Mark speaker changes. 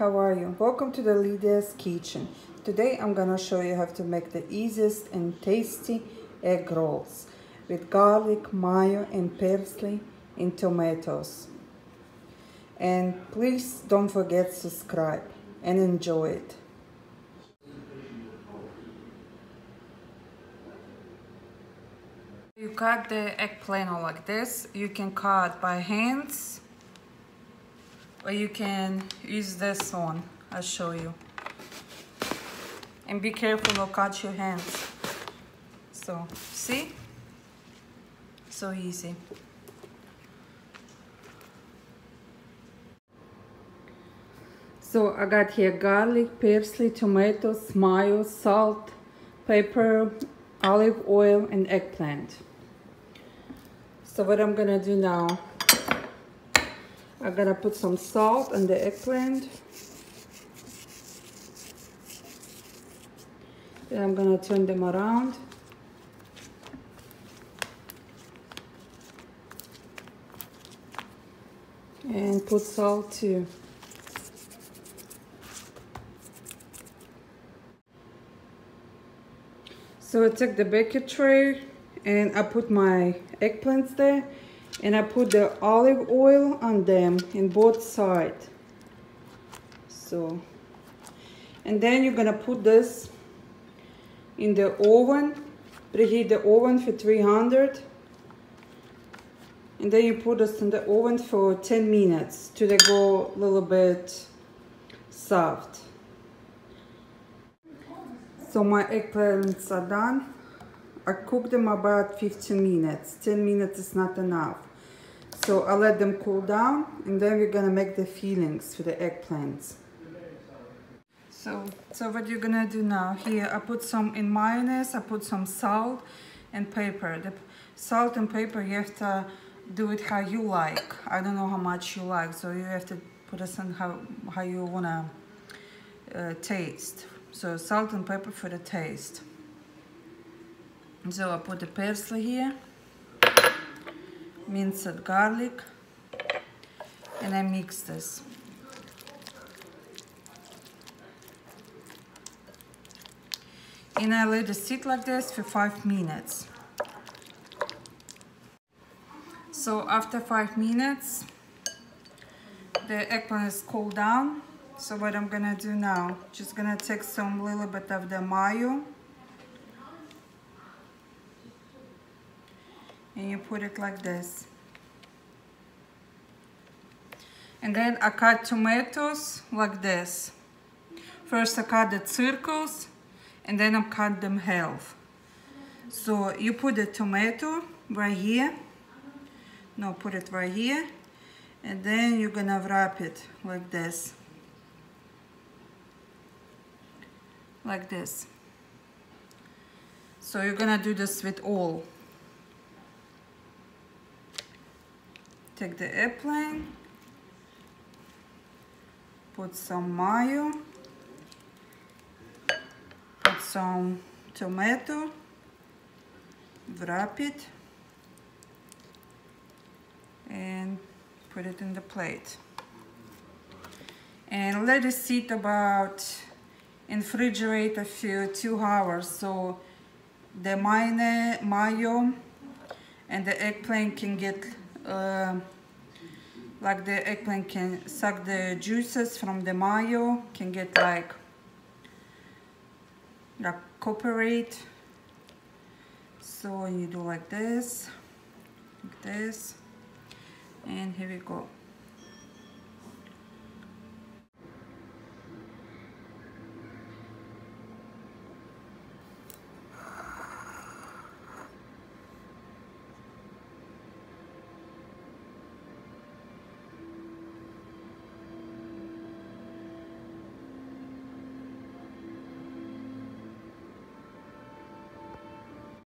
Speaker 1: how are you? Welcome to the Lydia's kitchen. Today I'm gonna show you how to make the easiest and tasty egg rolls with garlic, mayo and parsley and tomatoes. And please don't forget to subscribe and enjoy it. You cut the eggplant like this. You can cut by hands, or you can use this one. I'll show you. And be careful or cut your hands. So, see? So easy. So I got here garlic, parsley, tomatoes, mayo, salt, pepper, olive oil, and eggplant. So what I'm gonna do now, I'm gonna put some salt on the eggplant. Then I'm gonna turn them around. And put salt too. So I took the baking tray and I put my eggplants there, and I put the olive oil on them in both sides. So, and then you're gonna put this in the oven, preheat the oven for 300, and then you put this in the oven for 10 minutes till they go a little bit soft. So my eggplants are done. I cook them about 15 minutes. 10 minutes is not enough. So I let them cool down, and then we're gonna make the fillings for the eggplants. So what you're gonna do now, here I put some in mayonnaise, I put some salt and pepper. The salt and pepper, you have to do it how you like. I don't know how much you like, so you have to put it on how you wanna taste. So salt and pepper for the taste. So I put the parsley here, minced garlic, and I mix this. And I let it sit like this for 5 minutes. So after 5 minutes, the eggplant is cooled down. So what I'm gonna do now, just gonna take some little bit of the mayo, and you put it like this. And then I cut tomatoes like this. First I cut the circles, and then I cut them half. So you put the tomato right here. No, put it right here. And then you're gonna wrap it like this. Like this. So you're gonna do this with all. Take the eggplant, put some mayo, put some tomato, wrap it, and put it in the plate. And let it sit about in refrigerator for 2 hours, so the mayo and the eggplant can get like the eggplant can suck the juices from the mayo, can get like cooperate. So you do like this, and here we go.